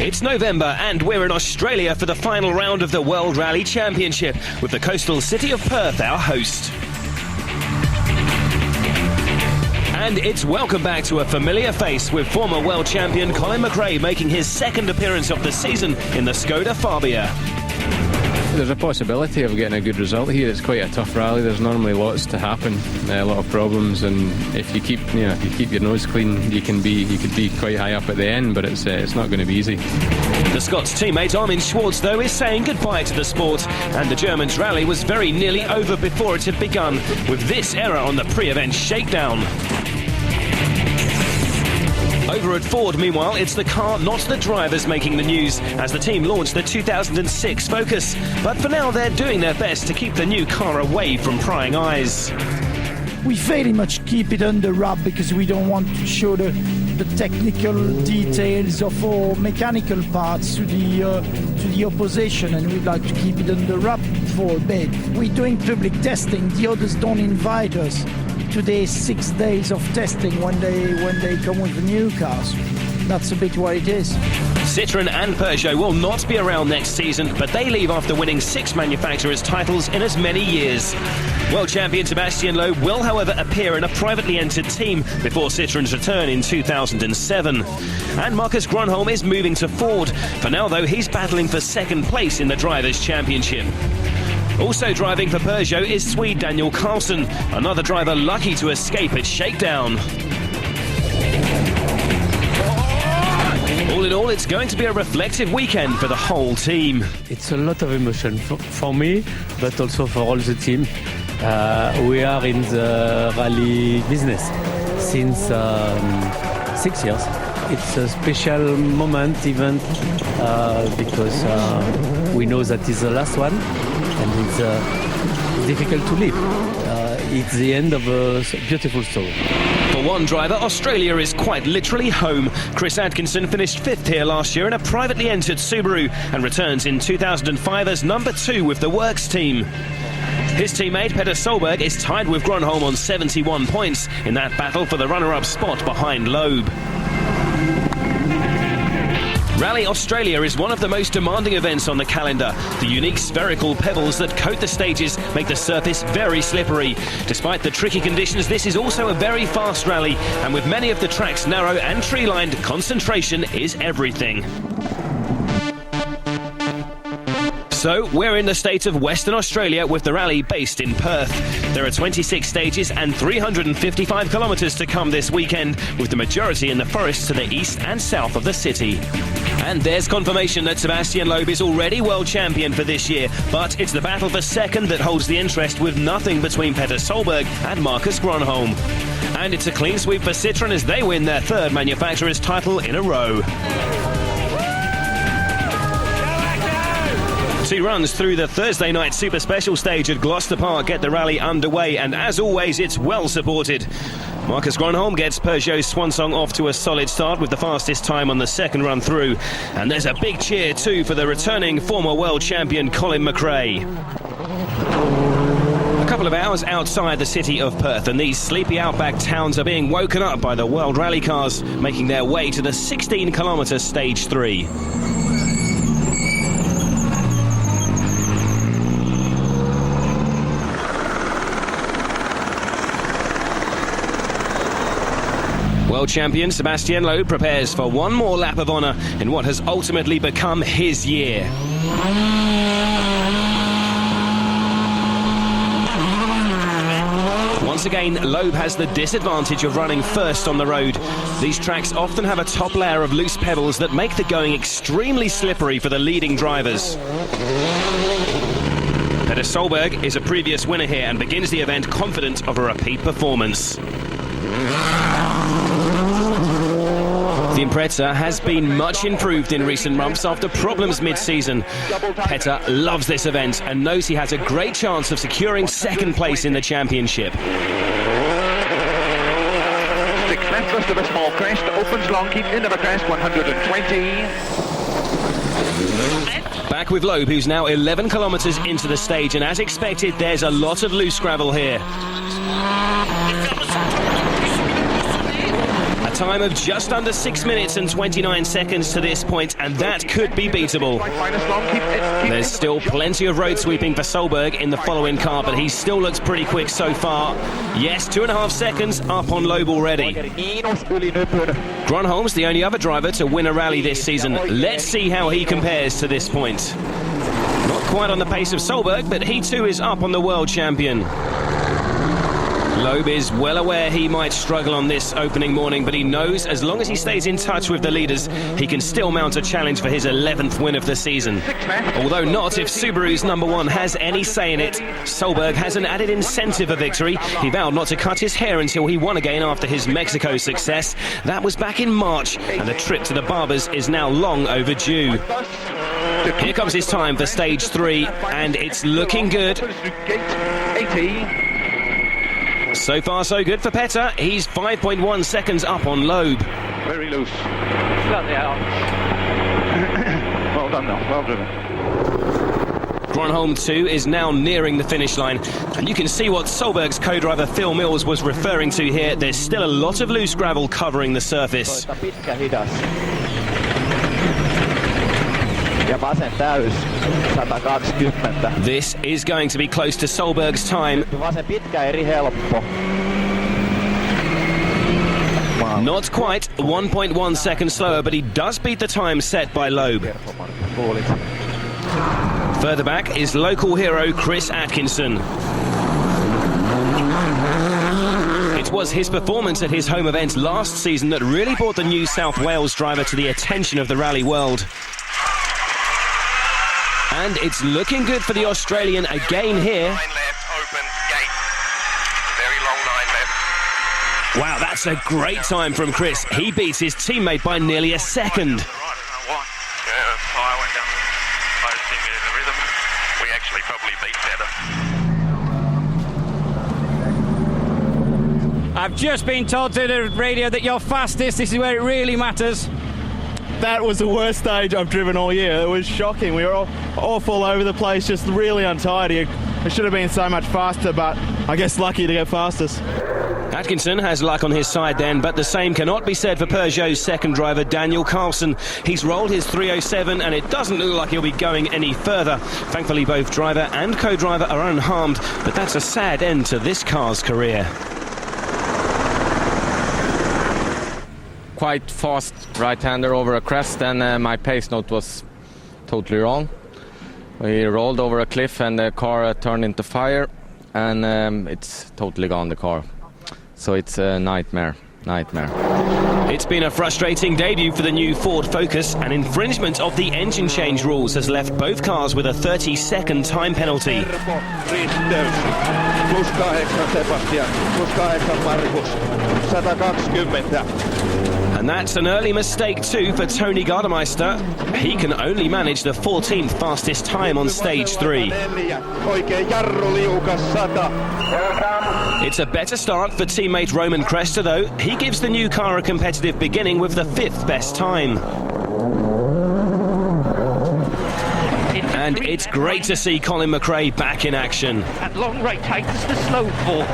It's November and we're in Australia for the final round of the World Rally Championship, with the coastal city of Perth our host. And it's welcome back to a familiar face, with former world champion Colin McRae making his second appearance of the season in the Skoda Fabia. There's a possibility of getting a good result here. It's quite a tough rally. There's normally lots to happen, a lot of problems, and if you keep your nose clean, you could be quite high up at the end. But it's not going to be easy. The Scots teammate Armin Schwartz, though, is saying goodbye to the sport, and the German's rally was very nearly over before it had begun, with this error on the pre-event shakedown. Over at Ford, meanwhile, it's the car, not the drivers, making the news as the team launched the 2006 Focus. But for now, they're doing their best to keep the new car away from prying eyes. We very much keep it under wrap because we don't want to show the technical details of our mechanical parts to the opposition, and we'd like to keep it under wrap for a bit. We're doing public testing. The others don't invite us. Today's 6 days of testing when they come with the new cars. That's a bit what it is. Citroën and Peugeot will not be around next season, but they leave after winning 6 manufacturers' titles in as many years. World champion Sébastien Loeb will, however, appear in a privately entered team before Citroën's return in 2007. And Marcus Grönholm is moving to Ford. For now, though, he's battling for second place in the Drivers' Championship. Also driving for Peugeot is Swede Daniel Carlson, another driver lucky to escape at shakedown. All in all, it's going to be a reflective weekend for the whole team. It's a lot of emotion for me, but also for all the team. We are in the rally business since 6 years. It's a special event, because we know that it's the last one, and it's difficult to live. It's the end of a beautiful story. For one driver, Australia is quite literally home. Chris Atkinson finished 5th here last year in a privately entered Subaru and returns in 2005 as number 2 with the Works team. His teammate Petter Solberg is tied with Grönholm on 71 points in that battle for the runner-up spot behind Loeb. Rally Australia is one of the most demanding events on the calendar. The unique spherical pebbles that coat the stages make the surface very slippery. Despite the tricky conditions, this is also a very fast rally, and with many of the tracks narrow and tree-lined, concentration is everything. So, we're in the state of Western Australia with the rally based in Perth. There are 26 stages and 355 kilometres to come this weekend, with the majority in the forests to the east and south of the city. And there's confirmation that Sébastien Loeb is already world champion for this year, but it's the battle for second that holds the interest, with nothing between Petter Solberg and Marcus Grönholm. And it's a clean sweep for Citroën as they win their 3rd manufacturer's title in a row. 2 runs through the Thursday night Super Special stage at Gloucester Park get the rally underway, and as always, it's well supported. Marcus Grönholm gets Peugeot's swan song off to a solid start with the fastest time on the second run through. And there's a big cheer too for the returning former world champion Colin McRae. A couple of hours outside the city of Perth, and these sleepy outback towns are being woken up by the World Rally cars making their way to the 16-kilometre stage 3. World champion Sébastien Loeb prepares for one more lap of honour in what has ultimately become his year. Once again, Loeb has the disadvantage of running first on the road. These tracks often have a top layer of loose pebbles that make the going extremely slippery for the leading drivers. Petter Solberg is a previous winner here and begins the event confident of a repeat performance. The Impreza has been much improved in recent months after problems mid-season. Petter loves this event and knows he has a great chance of securing second place in the championship. 6 left just of a small crest, opens long, keep into the crest, 120. Back with Loeb, who's now 11 kilometres into the stage, and as expected, there's a lot of loose gravel here. time of just under 6 minutes and 29 seconds to this point, and that could be beatable. There's still plenty of road sweeping for Solberg in the following car, but he still looks pretty quick so far. Yes, 2.5 seconds up on Loeb already. Gronholm's the only other driver to win a rally this season. Let's see how he compares to this point. Not quite on the pace of Solberg, but he too is up on the world champion. Loeb is well aware he might struggle on this opening morning, but he knows as long as he stays in touch with the leaders, he can still mount a challenge for his 11th win of the season. Although not if Subaru's number one has any say in it. Solberg has an added incentive of victory. He vowed not to cut his hair until he won again after his Mexico success. That was back in March, and the trip to the barbers is now long overdue. Here comes his time for stage 3, and it's looking good. So far, so good for Petter. He's 5.1 seconds up on Loeb. Very loose. Well done, now. Well driven. Gronholm too is now nearing the finish line, and you can see what Solberg's co-driver Phil Mills was referring to here. There's still a lot of loose gravel covering the surface. This is going to be close to Solberg's time. Not quite, 1.1 seconds slower, but he does beat the time set by Loeb. Further back is local hero Chris Atkinson. It was his performance at his home event last season that really brought the New South Wales driver to the attention of the rally world. And it's looking good for the Australian again here. Wow, that's a great time from Chris. He beats his teammate by nearly a second. We actually probably beat better. I've just been told to the radio that you're fastest. This is where it really matters. That was the worst stage I've driven all year. It was shocking. We were all all over the place, just really untidy. It should have been so much faster, but I guess lucky to get fastest. Atkinson has luck on his side then, but the same cannot be said for Peugeot's second driver, Daniel Carlson. He's rolled his 307 and it doesn't look like he'll be going any further. Thankfully, both driver and co-driver are unharmed, but that's a sad end to this car's career. Quite fast right-hander over a crest, and my pace note was totally wrong. We rolled over a cliff and the car turned into fire, and it's totally gone, the car. So it's a nightmare. It's been a frustrating debut for the new Ford Focus. An infringement of the engine change rules has left both cars with a 30-second time penalty. And that's an early mistake too for Tony Gardemeister. He can only manage the 14th fastest time on stage 3. It's a better start for teammate Roman Cresta though. He gives the new car a competitive beginning with the 5th best time. And it's great to see Colin McRae back in action. At long right tightens the slow for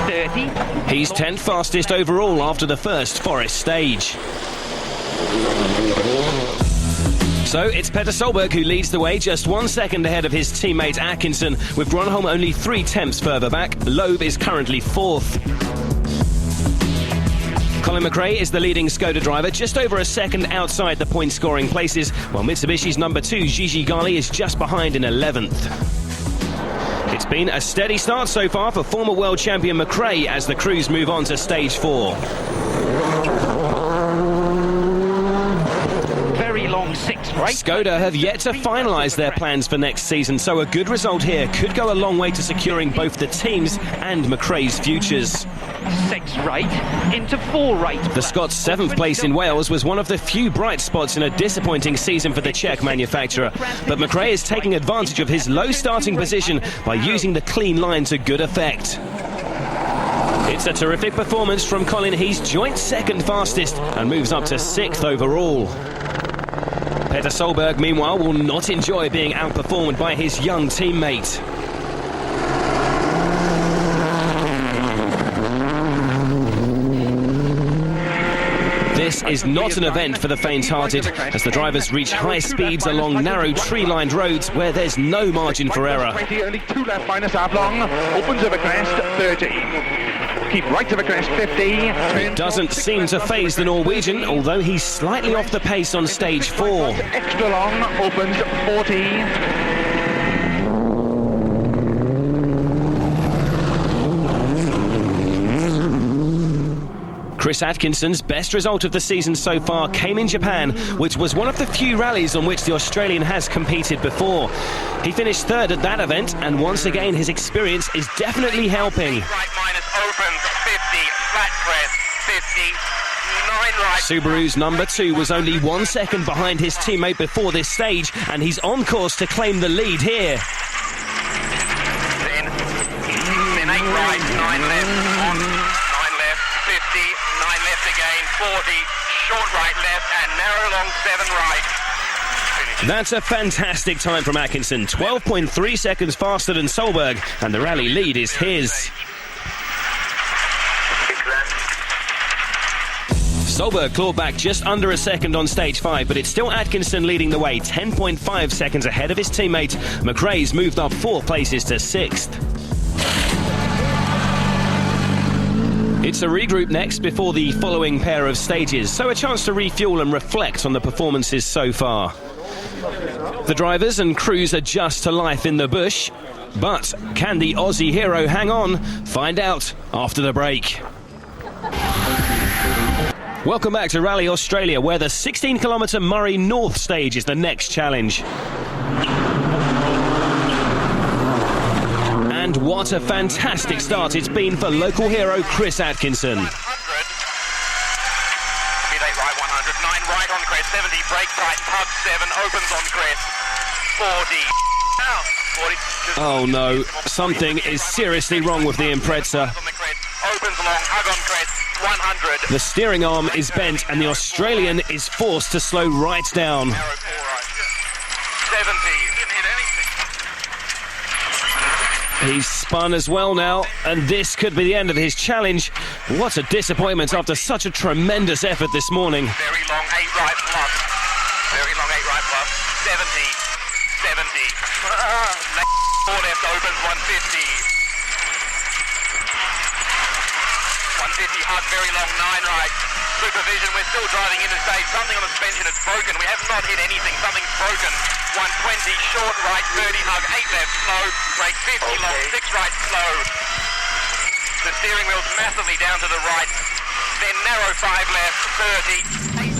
30. He's 10th fastest overall after the first forest stage. So it's Petter Solberg who leads the way, just 1 second ahead of his teammate Atkinson, with Gronholm only 3/10 further back. Loeb is currently 4th. Colin McRae is the leading Skoda driver, just over a second outside the point-scoring places, while Mitsubishi's number 2, Gigi Gali, is just behind in 11th. It's been a steady start so far for former world champion McRae as the crews move on to stage 4. Very long 6 right. Skoda have yet to finalise their plans for next season, so a good result here could go a long way to securing both the team's and McRae's futures. 6 right into 4 right. The Scots' 7th place in Wales was one of the few bright spots in a disappointing season for the Czech manufacturer, but McRae is taking advantage of his low starting position by using the clean line to good effect. It's a terrific performance from Colin. He's joint 2nd fastest and moves up to 6th overall. Petter Solberg, meanwhile, will not enjoy being outperformed by his young teammate. This is not an event for the faint-hearted, as the drivers reach high speeds along narrow tree-lined roads where there's no margin for error. 20, only 2 left minus half long, opens over crest, 30. Keep right over crest, 50. It doesn't seem to faze the Norwegian, although he's slightly off the pace on stage 4. Extra long, opens 40. Chris Atkinson's best result of the season so far came in Japan, which was one of the few rallies on which the Australian has competed before. He finished third at that event, and once again his experience is definitely helping. Right minus opens 50, flat crest 50, 9 right. Subaru's number 2 was only 1 second behind his teammate before this stage, and he's on course to claim the lead here. Then 8 right, 9 left, 9 left, 50, 9 left again, 40, short right left, and narrow long 7 right. That's a fantastic time from Atkinson, 12.3 seconds faster than Solberg, and the rally lead is his. Solberg clawed back just under a second on stage 5, but it's still Atkinson leading the way, 10.5 seconds ahead of his teammate. McRae's moved up 4 places to 6th. It's a regroup next before the following pair of stages, so a chance to refuel and reflect on the performances so far. The drivers and crews adjust to life in the bush, but can the Aussie hero hang on? Find out after the break. Welcome back to Rally Australia, where the 16-kilometre Murray North stage is the next challenge. And what a fantastic start it's been for local hero Chris Atkinson. 100. Speed 8 right, 100. 9 right on crest. 70. Brake tight. Pub 7. Opens on crest. 40. 40. Oh no, something is seriously wrong with the Impreza. Opens long. Hug on crest. 100. The steering arm is bent and the Australian is forced to slow right down. Narrow 4 right. 70. Didn't hit anything. He's spun as well now, and this could be the end of his challenge. What a disappointment after such a tremendous effort this morning. Very long 8 right plus. Very long 8 right plus. 70. 70. 4 left opens 150. 150 hard, very long 9 right. Supervision, we're still driving into stage. Something on the suspension is broken. We have not hit anything. Something's broken. 120 short right, 30 hug, 8 left slow. Brake 50 long, 6 right slow. The steering wheel's massively down to the right. Then narrow 5 left,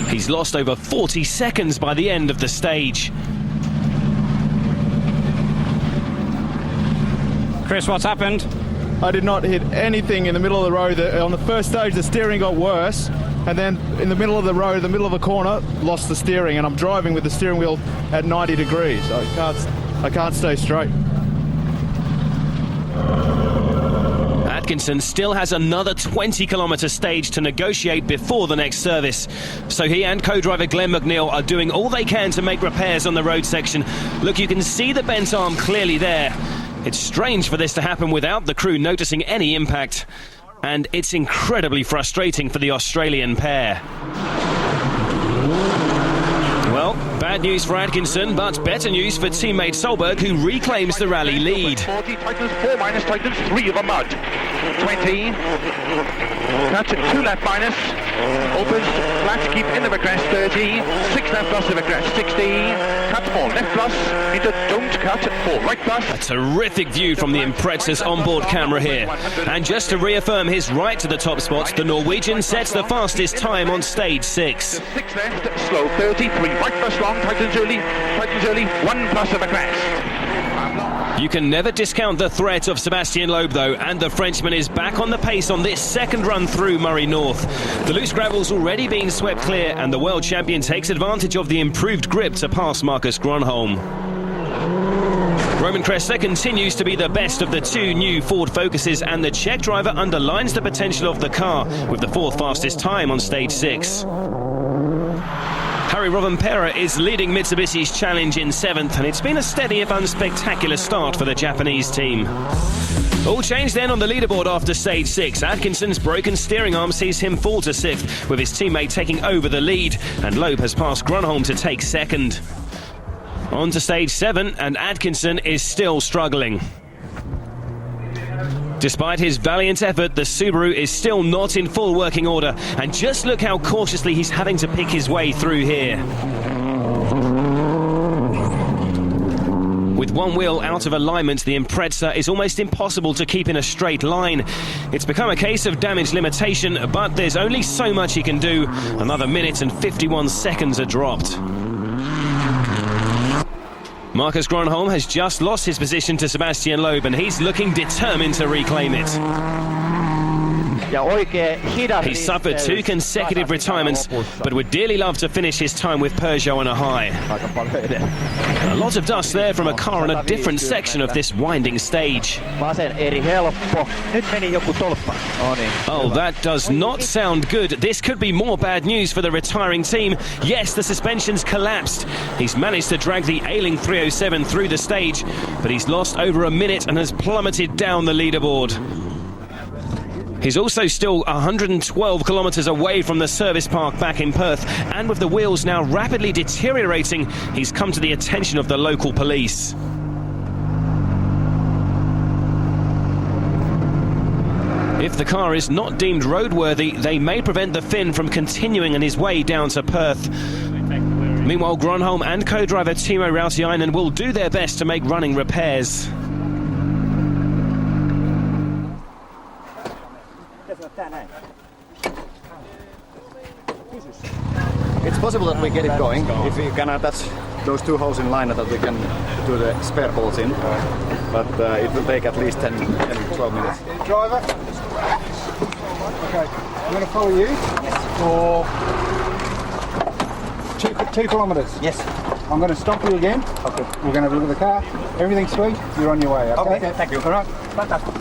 30. He's lost over 40 seconds by the end of the stage. Chris, what's happened? I did not hit anything in the middle of the road. On the first stage, the steering got worse, and then in the middle of the road, the middle of a corner, lost the steering, and I'm driving with the steering wheel at 90 degrees. I can't stay straight. Atkinson still has another 20-kilometre stage to negotiate before the next service. So he and co-driver Glenn McNeil are doing all they can to make repairs on the road section. Look, you can see the bent arm clearly there. It's strange for this to happen without the crew noticing any impact. And it's incredibly frustrating for the Australian pair. Well, bad news for Atkinson, but better news for teammate Solberg, who reclaims the rally lead. 40, tightens 4 minus, tightens 3 of a mud. 20. Cut 2 left minus. Opens flat, keep in of a crest 30. 6 left plus of a crest 60. Cut 4 left plus. Into don't cut 4 right plus. A terrific view from the Impreza's onboard camera here. And just to reaffirm his right to the top spot, the Norwegian sets the fastest time on stage 6. 6 left, slow 30. 3 right plus long, tightens early. 1 plus of a crest. You can never discount the threat of Sebastian Loeb, though, and the Frenchman is back on the pace on this second run through Murray North. The loose gravel's already been swept clear, and the world champion takes advantage of the improved grip to pass Marcus Gronholm. Roman Kressler continues to be the best of the 2 new Ford Focuses, and the Czech driver underlines the potential of the car with the 4th fastest time on stage 6. Harry Rovanperä is leading Mitsubishi's challenge in 7th, and it's been a steady if unspectacular start for the Japanese team. All changed then on the leaderboard after stage 6. Atkinson's broken steering arm sees him fall to 6th, with his teammate taking over the lead, and Loeb has passed Grönholm to take 2nd. On to stage 7, and Atkinson is still struggling. Despite his valiant effort, the Subaru is still not in full working order, and just look how cautiously he's having to pick his way through here. With one wheel out of alignment, the Impreza is almost impossible to keep in a straight line. It's become a case of damage limitation, but there's only so much he can do. Another minute and 51 seconds are dropped. Marcus Grönholm has just lost his position to Sebastian Loeb, and he's looking determined to reclaim it. He suffered 2 consecutive retirements, but would dearly love to finish his time with Peugeot on a high. A lot of dust there from a car on a different section of this winding stage. Oh, that does not sound good. This could be more bad news for the retiring team. Yes, the suspension's collapsed. He's managed to drag the ailing 307 through the stage, but he's lost over a minute and has plummeted down the leaderboard. He's also still 112 kilometres away from the service park back in Perth, and with the wheels now rapidly deteriorating, he's come to the attention of the local police. If the car is not deemed roadworthy, they may prevent the Finn from continuing on his way down to Perth. Meanwhile, Grönholm and co-driver Timo Rautiainen will do their best to make running repairs. It's possible that we get it going if we can attach those 2 holes in line, that we can do the spare bolts in. But it will take at least 10-12 minutes. Driver. Okay, I'm going to follow you for 2 kilometres. Yes. I'm going to stop you again. Okay. We're going to have a look at the car. Everything's sweet. You're on your way. Okay. Okay. Thank you. All right. Fantastic.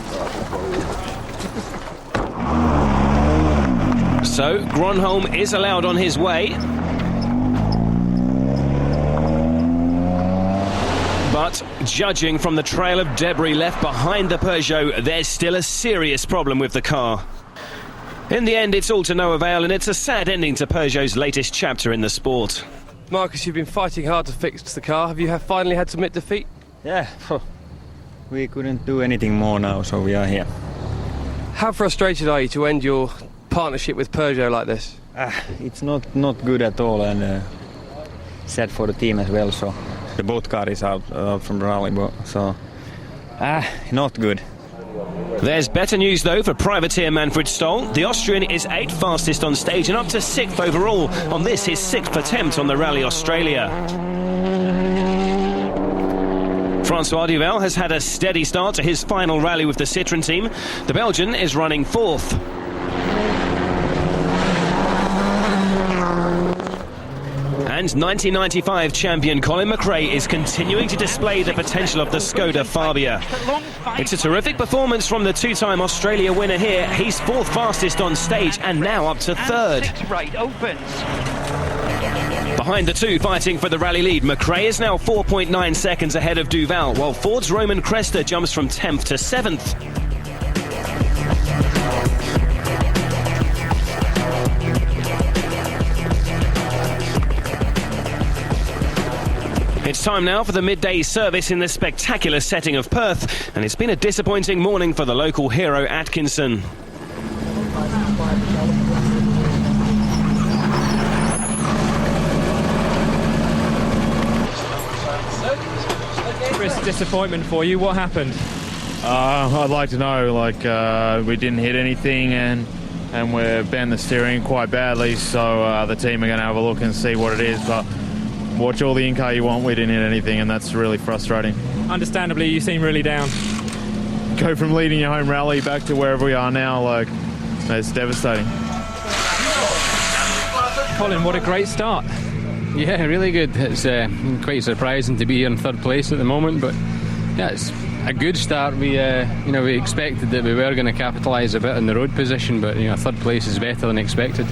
So, Grönholm is allowed on his way. But, judging from the trail of debris left behind the Peugeot, there's still a serious problem with the car. In the end, it's all to no avail, and it's a sad ending to Peugeot's latest chapter in the sport. Marcus, you've been fighting hard to fix the car. Have you finally had to admit defeat? Yeah. We couldn't do anything more now, so we are here. How frustrated are you to end your partnership with Peugeot like this? It's not good at all, and sad for the team as well. So the boat car is out from the rally, so not good. There's better news though for privateer Manfred Stoll. The Austrian is 8th fastest on stage and up to 6th overall on this, his 6th attempt on the Rally Australia. Francois Duval has had a steady start to his final rally with the Citroën team. The Belgian is running 4th. And 1995 champion Colin McRae is continuing to display the potential of the Skoda Fabia. It's a terrific performance from the 2-time Australia winner here. He's 4th fastest on stage and now up to 3rd. Behind the 2 fighting for the rally lead, McRae is now 4.9 seconds ahead of Duval, while Ford's Roman Cresta jumps from 10th to 7th. It's time now for the midday service in the spectacular setting of Perth, and it's been a disappointing morning for the local hero Atkinson. Chris, disappointment for you. What happened? I'd like to know, we didn't hit anything and we're bent the steering quite badly, so the team are going to have a look and see what it is, but watch all the in-car you want, we didn't hit anything, and that's really frustrating. Understandably, you seem really down. Go from leading your home rally back to wherever we are now, it's devastating. Colin, what a great start. Yeah, really good. It's quite surprising to be here in 3rd place at the moment, but yeah, it's a good start. We expected that we were going to capitalise a bit in the road position, but 3rd place is better than expected.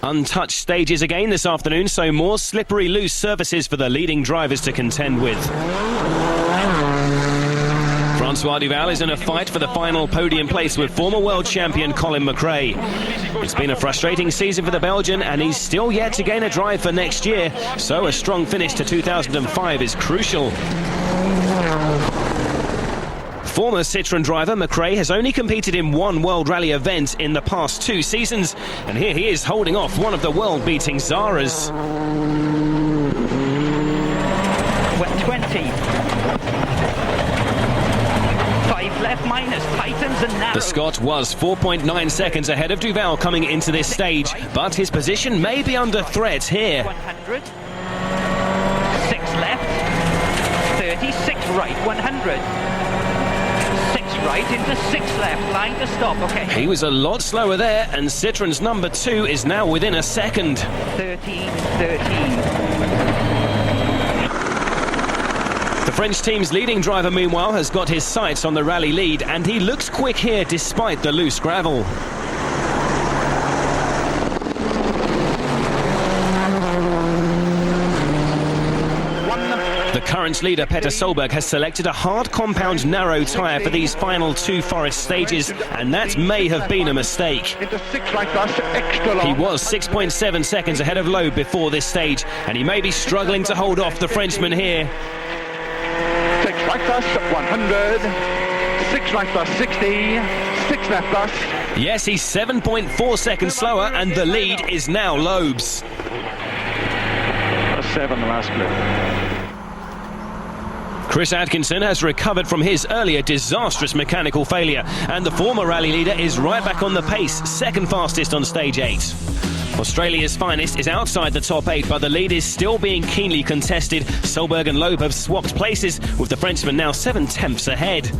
Untouched stages again this afternoon, so more slippery loose surfaces for the leading drivers to contend with. Francois Duval is in a fight for the final podium place with former world champion Colin McRae. It's been a frustrating season for the Belgian, and he's still yet to gain a drive for next year, so a strong finish to 2005 is crucial. Former Citroën driver McRae has only competed in one World Rally event in the past 2 seasons, and here he is holding off one of the world-beating Zaras. 20. 5 left minus, tightens and narrows. The Scot was 4.9 seconds ahead of Duval coming into this stage, but his position may be under threat here. 100. 6 left. 30, 6 right, 100. Right into 6 left, line to stop, okay. He was a lot slower there, and Citroën's number 2 is now within a second. 13. The French team's leading driver, meanwhile, has got his sights on the rally lead, and he looks quick here despite the loose gravel. The current leader, Petter Solberg, has selected a hard compound narrow tyre for these final 2 forest stages, and that may have been a mistake. He was 6.7 seconds ahead of Loeb before this stage, and he may be struggling to hold off the Frenchman here. 6 right plus 100, 6 right plus 60, 6 left plus. Yes, he's 7.4 seconds slower, and the lead is now Loeb's. 7 the last split. Chris Atkinson has recovered from his earlier disastrous mechanical failure, and the former rally leader is right back on the pace, second fastest on stage 8. Australia's finest is outside the top 8, but the lead is still being keenly contested. Solberg and Loeb have swapped places, with the Frenchman now 7/10 ahead.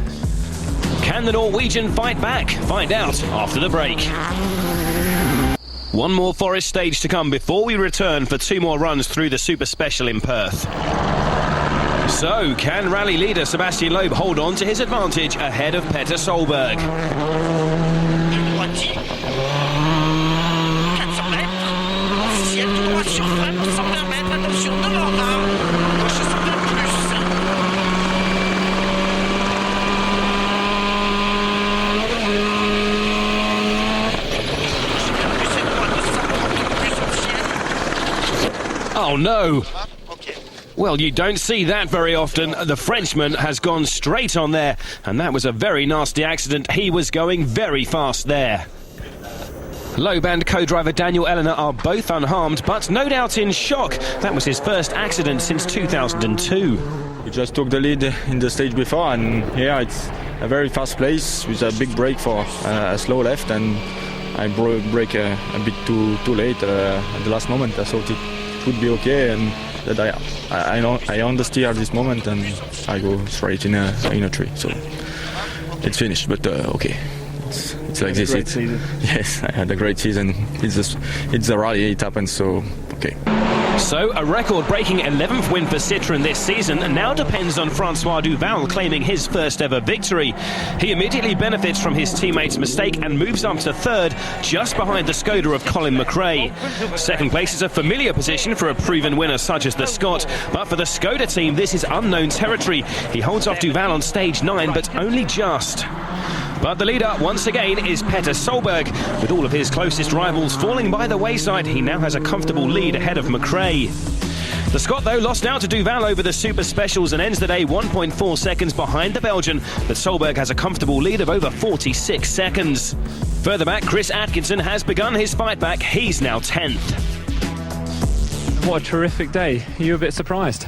Can the Norwegian fight back? Find out after the break. One more forest stage to come before we return for 2 more runs through the Super Special in Perth. So, can rally leader Sebastian Loeb hold on to his advantage ahead of Petter Solberg? Oh no! Well, you don't see that very often. The Frenchman has gone straight on there, and that was a very nasty accident. He was going very fast there. Loeb and co-driver Daniel Eleanor are both unharmed, but no doubt in shock. That was his first accident since 2002. We just took the lead in the stage before, and yeah, it's a very fast place with a big break for a slow left, and I brake a bit too late at the last moment. I thought it would be okay, and that I understeer at this moment, and I go straight in a tree. So it's finished, but okay. It's like this. Yes, I had a great season. It's a rally. It happens. So okay. So a record-breaking 11th win for Citroën this season now depends on Francois Duval claiming his first ever victory. He immediately benefits from his teammate's mistake and moves up to 3rd, just behind the Skoda of Colin McRae. 2nd place is a familiar position for a proven winner such as the Scot, but for the Skoda team this is unknown territory. He holds off Duval on stage 9, but only just. But the leader, once again, is Petter Solberg. With all of his closest rivals falling by the wayside, he now has a comfortable lead ahead of McRae. The Scot, though, lost out to Duval over the Super Specials and ends the day 1.4 seconds behind the Belgian, but Solberg has a comfortable lead of over 46 seconds. Further back, Chris Atkinson has begun his fight back. He's now 10th. What a terrific day. Are you a bit surprised?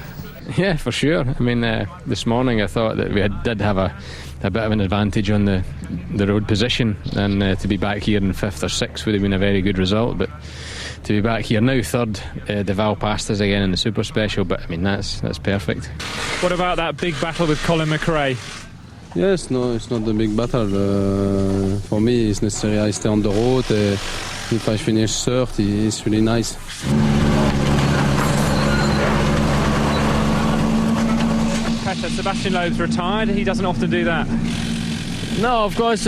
Yeah, for sure. I mean, this morning I thought that we did have a bit of an advantage on the road position, and to be back here in 5th or 6th would have been a very good result, but to be back here now 3rd, Duval passed us again in the Super Special, but I mean that's perfect. What about that big battle with Colin McRae? Yes, no, it's not a big battle. For me, it's necessary I stay on the road. If I finish 3rd, it's really nice. Sebastian Loeb's retired. He doesn't often do that. No, of course,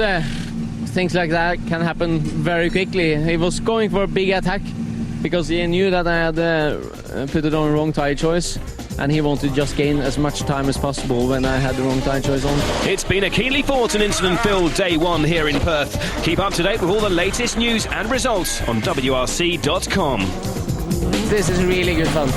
things like that can happen very quickly. He was going for a big attack because he knew that I had put it on the wrong tyre choice. and he wanted to just gain as much time as possible when I had the wrong tyre choice on. It's been a keenly fought and incident-filled day one here in Perth. Keep up to date with all the latest news and results on WRC.com. This is really good fun.